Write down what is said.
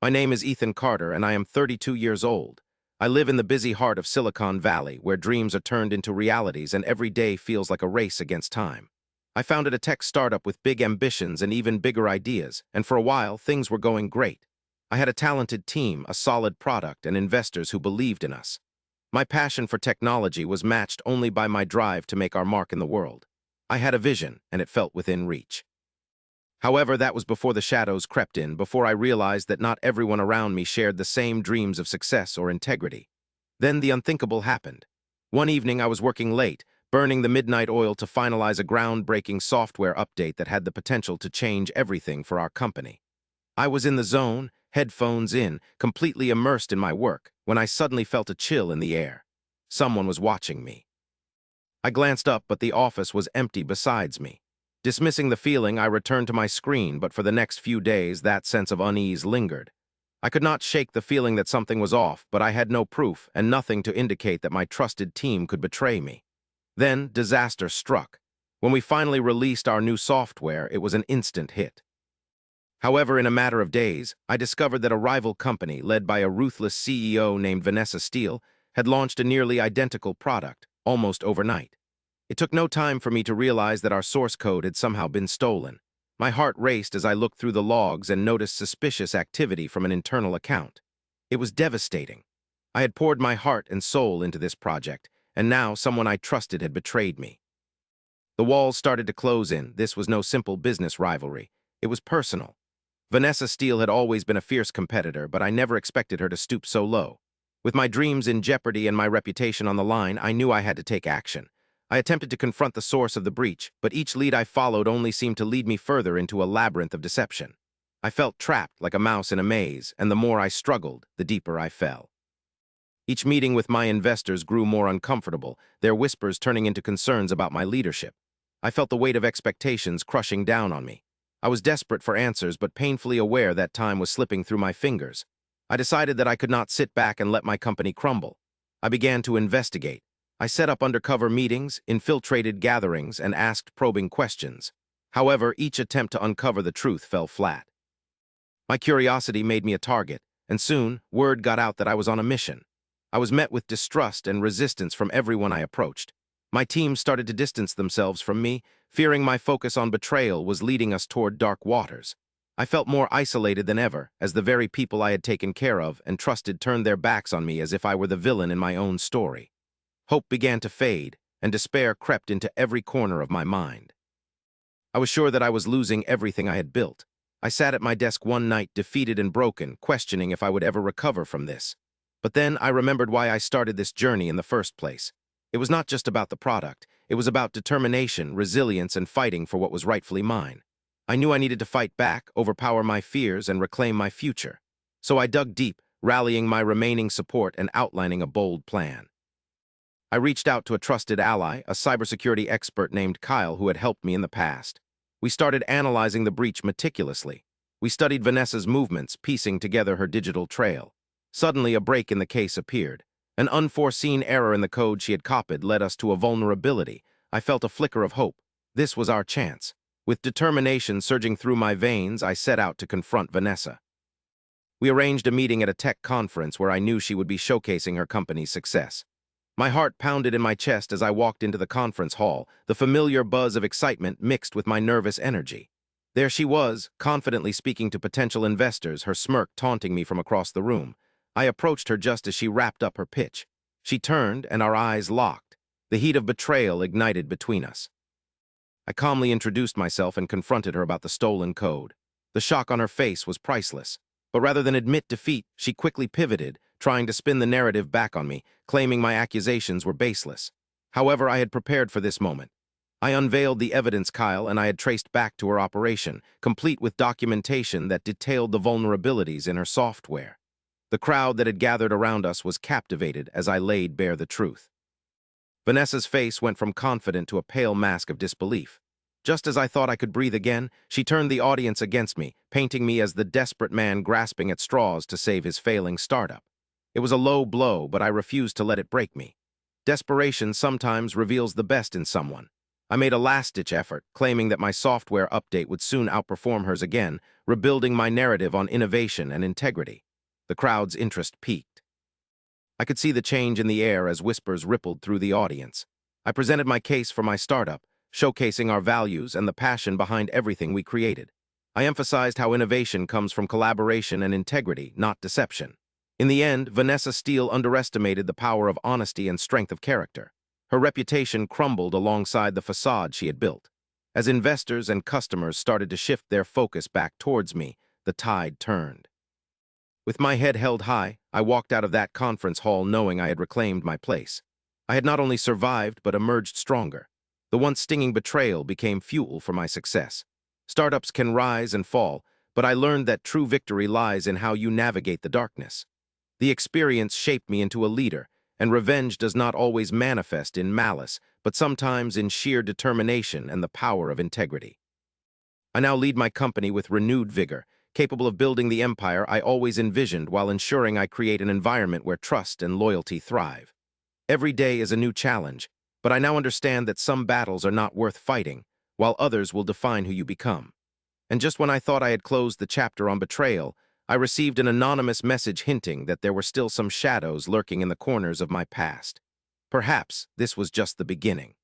My name is Ethan Carter, and I am 32 years old. I live in the busy heart of Silicon Valley, where dreams are turned into realities and every day feels like a race against time. I founded a tech startup with big ambitions and even bigger ideas, and for a while, things were going great. I had a talented team, a solid product, and investors who believed in us. My passion for technology was matched only by my drive to make our mark in the world. I had a vision, and it felt within reach. However, that was before the shadows crept in, before I realized that not everyone around me shared the same dreams of success or integrity. Then the unthinkable happened. One evening I was working late, burning the midnight oil to finalize a groundbreaking software update that had the potential to change everything for our company. I was in the zone, headphones in, completely immersed in my work, when I suddenly felt a chill in the air. Someone was watching me. I glanced up, but the office was empty besides me. Dismissing the feeling, I returned to my screen, but for the next few days, that sense of unease lingered. I could not shake the feeling that something was off, but I had no proof and nothing to indicate that my trusted team could betray me. Then, disaster struck. When we finally released our new software, it was an instant hit. However, in a matter of days, I discovered that a rival company, led by a ruthless CEO named Vanessa Steele, had launched a nearly identical product, almost overnight. It took no time for me to realize that our source code had somehow been stolen. My heart raced as I looked through the logs and noticed suspicious activity from an internal account. It was devastating. I had poured my heart and soul into this project, and now someone I trusted had betrayed me. The walls started to close in. This was no simple business rivalry. It was personal. Vanessa Steele had always been a fierce competitor, but I never expected her to stoop so low. With my dreams in jeopardy and my reputation on the line, I knew I had to take action. I attempted to confront the source of the breach, but each lead I followed only seemed to lead me further into a labyrinth of deception. I felt trapped like a mouse in a maze, and the more I struggled, the deeper I fell. Each meeting with my investors grew more uncomfortable, their whispers turning into concerns about my leadership. I felt the weight of expectations crushing down on me. I was desperate for answers, but painfully aware that time was slipping through my fingers. I decided that I could not sit back and let my company crumble. I began to investigate. I set up undercover meetings, infiltrated gatherings, and asked probing questions. However, each attempt to uncover the truth fell flat. My curiosity made me a target, and soon, word got out that I was on a mission. I was met with distrust and resistance from everyone I approached. My team started to distance themselves from me, fearing my focus on betrayal was leading us toward dark waters. I felt more isolated than ever, as the very people I had taken care of and trusted turned their backs on me as if I were the villain in my own story. Hope began to fade, and despair crept into every corner of my mind. I was sure that I was losing everything I had built. I sat at my desk one night, defeated and broken, questioning if I would ever recover from this. But then I remembered why I started this journey in the first place. It was not just about the product. It was about determination, resilience, and fighting for what was rightfully mine. I knew I needed to fight back, overpower my fears, and reclaim my future. So I dug deep, rallying my remaining support and outlining a bold plan. I reached out to a trusted ally, a cybersecurity expert named Kyle who had helped me in the past. We started analyzing the breach meticulously. We studied Vanessa's movements, piecing together her digital trail. Suddenly, a break in the case appeared. An unforeseen error in the code she had copied led us to a vulnerability. I felt a flicker of hope. This was our chance. With determination surging through my veins, I set out to confront Vanessa. We arranged a meeting at a tech conference where I knew she would be showcasing her company's success. My heart pounded in my chest as I walked into the conference hall, the familiar buzz of excitement mixed with my nervous energy. There she was, confidently speaking to potential investors, her smirk taunting me from across the room. I approached her just as she wrapped up her pitch. She turned, and our eyes locked. The heat of betrayal ignited between us. I calmly introduced myself and confronted her about the stolen code. The shock on her face was priceless. But rather than admit defeat, she quickly pivoted, trying to spin the narrative back on me, claiming my accusations were baseless. However, I had prepared for this moment. I unveiled the evidence Kyle and I had traced back to her operation, complete with documentation that detailed the vulnerabilities in her software. The crowd that had gathered around us was captivated as I laid bare the truth. Vanessa's face went from confident to a pale mask of disbelief. Just as I thought I could breathe again, she turned the audience against me, painting me as the desperate man grasping at straws to save his failing startup. It was a low blow, but I refused to let it break me. Desperation sometimes reveals the best in someone. I made a last-ditch effort, claiming that my software update would soon outperform hers again, rebuilding my narrative on innovation and integrity. The crowd's interest peaked. I could see the change in the air as whispers rippled through the audience. I presented my case for my startup, showcasing our values and the passion behind everything we created. I emphasized how innovation comes from collaboration and integrity, not deception. In the end, Vanessa Steele underestimated the power of honesty and strength of character. Her reputation crumbled alongside the facade she had built. As investors and customers started to shift their focus back towards me, the tide turned. With my head held high, I walked out of that conference hall knowing I had reclaimed my place. I had not only survived but emerged stronger. The once stinging betrayal became fuel for my success. Startups can rise and fall, but I learned that true victory lies in how you navigate the darkness. The experience shaped me into a leader, and revenge does not always manifest in malice, but sometimes in sheer determination and the power of integrity. I now lead my company with renewed vigor, capable of building the empire I always envisioned while ensuring I create an environment where trust and loyalty thrive. Every day is a new challenge, but I now understand that some battles are not worth fighting, while others will define who you become. And just when I thought I had closed the chapter on betrayal, I received an anonymous message hinting that there were still some shadows lurking in the corners of my past. Perhaps this was just the beginning.